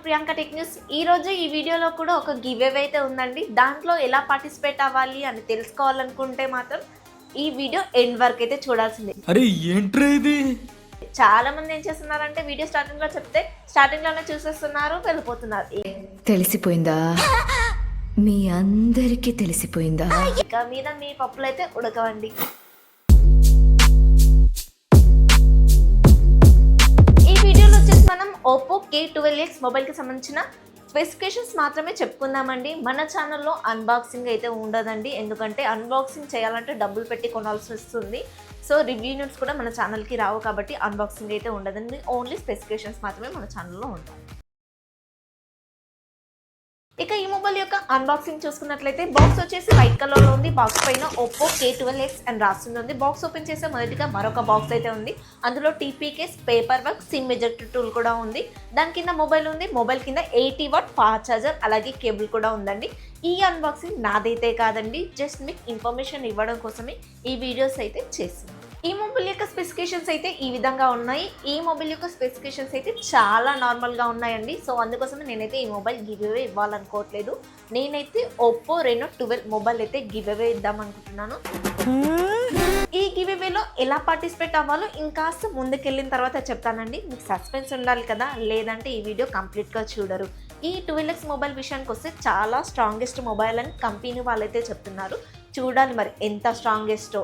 Priyanka tech news. ఈరోజు ఈ వీడియోలో కూడా ఒక గివ్ అవే అయితే ఉందండి. దాంట్లో ఎలా పార్టిసిపేట్ అవ్వాలి అని తెలుసుకోవాలనుకుంటే మాత్రం ఈ వీడియో ఎండ్ వరకు అయితే చూడాల్సిందే. అరే ఏంట్రా ఇది? చాలా మంది ఏం చేస్తున్నారంటే వీడియో స్టార్టింగ్ లో చెప్తే స్టార్టింగ్ లోనే చూసేస్తున్నారు, వెళ్ళిపోతున్నారు. తెలిసిపోయిందా? మీ అందరికీ తెలిసిపోయిందా? ఇక మీద మీ పప్పులు అయితే ఉడకవండి. ఈ వీడియోలో వచ్చేసి మనం Oppo K12X మొబైల్ కి సంబంధించిన స్పెసిఫికేషన్స్ మాత్రమే చెప్పుకుందామండి. మన ఛానల్లో అన్బాక్సింగ్ అయితే ఉండదండి, ఎందుకంటే అన్బాక్సింగ్ చేయాలంటే డబ్బులు పెట్టి కొనాల్సి వస్తుంది. సో రివ్యూ యూనిట్స్ కూడా మన ఛానల్కి రావు, కాబట్టి అన్బాక్సింగ్ అయితే ఉండదండి. ఓన్లీ స్పెసిఫికేషన్స్ మాత్రమే మన ఛానల్లో ఉంటాయి. ఇక ఈ మొబైల్ యొక్క అన్బాక్సింగ్ చూసుకున్నట్లయితే బాక్స్ వచ్చేసి వైట్ కలర్ లో ఉంది. బాక్స్ పైన Oppo K12X అని రాస్తుంది. బాక్స్ ఓపెన్ చేసే మొదటిగా మరొక బాక్స్ అయితే ఉంది. అందులో TP case, paper work, SIM ejector tool కూడా ఉంది. దాని కింద మొబైల్ ఉంది. మొబైల్ కింద 80 వాట్ ఫాస్ట్ ఛార్జర్ అలాగే కేబుల్ కూడా ఉందండి. ఈ అన్బాక్సింగ్ నాదైతే కాదండి, జస్ట్ మీకు ఇన్ఫర్మేషన్ ఇవ్వడం కోసమే ఈ వీడియోస్ అయితే చేసింది. ఈ మొబైల్ యొక్క స్పెసిఫికేషన్స్ అయితే ఈ విధంగా ఉన్నాయి. ఈ మొబైల్ యొక్క స్పెసిఫికేషన్స్ అయితే చాలా నార్మల్గా ఉన్నాయండి. సో అందుకోసమే నేనైతే ఈ మొబైల్ గివ్ అవే ఇవ్వాలనుకోవట్లేదు. నేనైతే Oppo Reno 12 మొబైల్ అయితే గివ్ అవే ఇద్దాం అనుకుంటున్నాను. ఈ గివ్ అవేలో ఎలా పార్టిసిపేట్ అవ్వాలో ఇంకాస్త ముందుకెళ్ళిన తర్వాత చెప్తానండి. మీకు సస్పెన్స్ ఉండాలి కదా, లేదంటే ఈ వీడియో కంప్లీట్గా చూడరు. ఈ 12X మొబైల్ విషయానికి వస్తే చాలా స్ట్రాంగెస్ట్ మొబైల్ అని కంపెనీ వాళ్ళైతే చెప్తున్నారు. చూడాలి మరి ఎంత స్ట్రాంగెస్టో.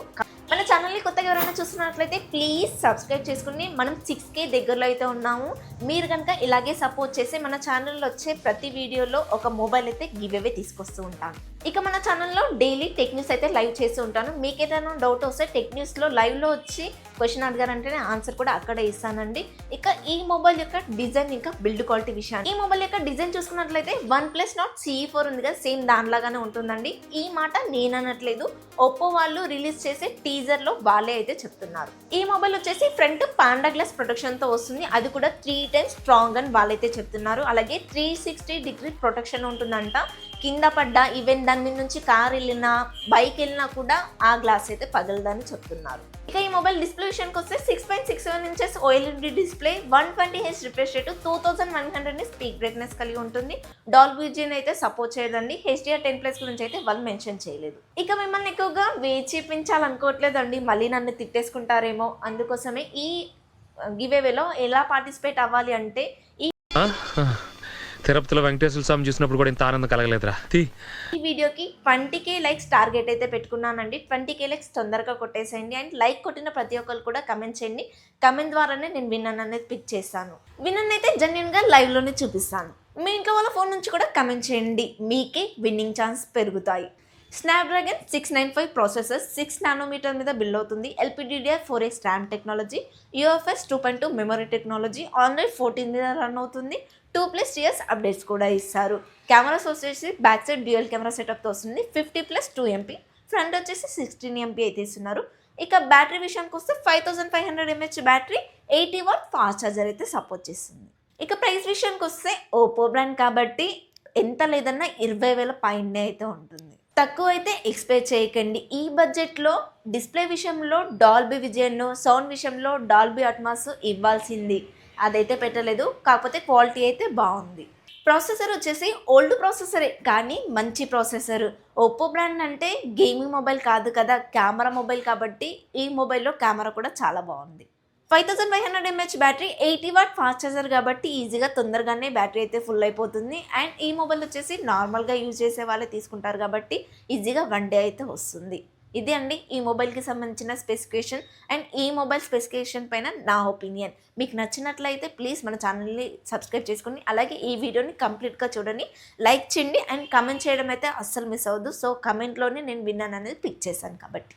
మన ఛానల్ని కొత్తగా ఎవరైనా చూస్తున్నట్లయితే ప్లీజ్ సబ్స్క్రైబ్ చేసుకుని మనం 6K దగ్గరలో అయితే ఉన్నాము. మీరు కనుక ఇలాగే సపోర్ట్ చేసి మన ఛానల్లో వచ్చే ప్రతి వీడియోలో ఒక మొబైల్ అయితే గివ్ అవే తీసుకొస్తూ ఉంటాను. ఇక మన ఛానల్లో డైలీ టెక్ న్యూస్ అయితే లైవ్ చేస్తూ ఉంటాను. మీకు ఏదైనా డౌట్ వస్తే టెక్ న్యూస్లో లైవ్లో వచ్చి క్వశ్చన్ అడిగారంటే ఆన్సర్ కూడా అక్కడే ఇస్తానండి. ఇక ఈ మొబైల్ యొక్క డిజైన్ ఇంకా బిల్డ్ క్వాలిటీ విషయాన్ని, ఈ మొబైల్ యొక్క డిజైన్ చూసుకున్నట్లయితే OnePlus Nord CE4 ఉంది కదా, సేమ్ దానిలాగానే ఉంటుందండి. ఈ మాట నేను అనట్లేదు, Oppo వాళ్ళు రిలీజ్ చేసే టీజర్ లో వాళ్ళే అయితే చెప్తున్నారు. ఈ మొబైల్ వచ్చేసి ఫ్రంట్ పాండా గ్లాస్ ప్రొటెక్షన్ తో వస్తుంది. అది కూడా 3 times స్ట్రాంగ్ అని వాళ్ళైతే చెప్తున్నారు. అలాగే 360 డిగ్రీ ప్రొటెక్షన్ ఉంటుందంట. కింద పడ్డా, ఈవెన్ దాని మీద నుంచి కార్ వెళ్ళినా, బైక్ వెళ్ళినా కూడా ఆ గ్లాస్ అయితే పగలదని చెప్తున్నారు. ఇక ఈ మొబైల్ డిస్ప్లే విషయానికి వస్తే 6.67 inches OLED display, 120Hz refresh rate, 2100 speak brightness కలిగి ఉంటుంది. డాల్బీ విజన్ అయితే సపోర్ట్ చేయదండి. HDR10+ గురించి అయితే వాళ్ళు మెన్షన్ చేయలేదు. ఇక మిమ్మల్ని ఎక్కువగా వేచిపించాలనుకోవట్లేదండి, మళ్ళీ నన్ను తిట్టేసుకుంటారేమో. అందుకోసమే ఈ గివ్ అవేలో ఎలా పార్టిసిపేట్ అవ్వాలి అంటే, తిరుపతిలో వెంకటేశ్వర స్వామి చూసినప్పుడు కూడా ఇంత ఆనందం కలగలేదురా. ఈ వీడియోకి 20K లైక్స్ టార్గెట్ అయితే పెట్టుకున్నానండి. 20K లైక్స్ తొందరగా కొట్టేసేయండి. అండ్ లైక్ కొట్టిన ప్రతి ఒక్కరు కూడా కమెంట్ చేయండి. కమెంట్ ద్వారానే నేను విన్నర్ అనేది పిక్ చేస్తాను. విన్నర్ అయితే జెన్యున్గా లైవ్లోనే చూపిస్తాను. మీ ఇంట్లో వాళ్ళ ఫోన్ నుంచి కూడా కమెంట్ చేయండి, మీకే విన్నింగ్ ఛాన్స్ పెరుగుతాయి. Snapdragon 695 ప్రాసెసర్ 6 నానోమీటర్ మీద బిల్డ్ అవుతుంది. LPDDR4X RAM technology, UFS 2.2 memory technology, Android 14 మీద రన్ అవుతుంది. 2+ years అప్డేట్స్ కూడా ఇస్తారు. కెమెరాస్ వచ్చేసి బ్యాక్ సైడ్ డ్యూయల్ కెమెరా సెటప్తో వస్తుంది. 50+2 MP, ఫ్రంట్ వచ్చేసి 16 MP అయితే ఇస్తున్నారు. ఇక బ్యాటరీ విషయానికి వస్తే 5500 mAh battery, 80 watt fast charger అయితే సపోర్ట్ చేస్తుంది. ఇక ప్రైస్ విషయానికి వస్తే Oppo బ్రాండ్ కాబట్టి ఎంత లేదన్నా 20,000 పైనే అయితే ఉంటుంది. తక్కువ అయితే ఎక్స్పెక్ట్ చేయకండి. ఈ బడ్జెట్లో డిస్ప్లే విషయంలో డాల్బీ విజన్, సౌండ్ విషయంలో డాల్బీ అట్మాస్ ఇవ్వాల్సింది, అదైతే పెట్టలేదు. కాకపోతే క్వాలిటీ అయితే బాగుంది. ప్రాసెసర్ వచ్చేసి ఓల్డ్ ప్రాసెసరే కానీ మంచి ప్రాసెసర్. Oppo బ్రాండ్ అంటే గేమింగ్ మొబైల్ కాదు కదా, కెమెరా మొబైల్ కాబట్టి ఈ మొబైల్లో కెమెరా కూడా చాలా బాగుంది. 5500 mAh battery, 80 watt fast charger కాబట్టి ఈజీగా తొందరగానే బ్యాటరీ అయితే ఫుల్ అయిపోతుంది. అండ్ ఈ మొబైల్ వచ్చేసి నార్మల్గా యూజ్ చేసే వాళ్ళే తీసుకుంటారు కాబట్టి ఈజీగా 1 డే అయితే వస్తుంది. ఇదే అండి ఈ మొబైల్కి సంబంధించిన స్పెసిఫికేషన్. అండ్ ఈ మొబైల్ స్పెసిఫికేషన్ పైన నా ఒపీనియన్. మీకు నచ్చినట్లయితే ప్లీజ్ మన ఛానల్ని సబ్స్క్రైబ్ చేసుకుని, అలాగే ఈ వీడియోని కంప్లీట్గా చూడండి, లైక్ చేయండి అండ్ కమెంట్ చేయడం అయితే అస్సలు మిస్ అవ్వద్దు. సో కమెంట్లోనే నేను విన్నాను అనేది పిక్ చేశాను కాబట్టి.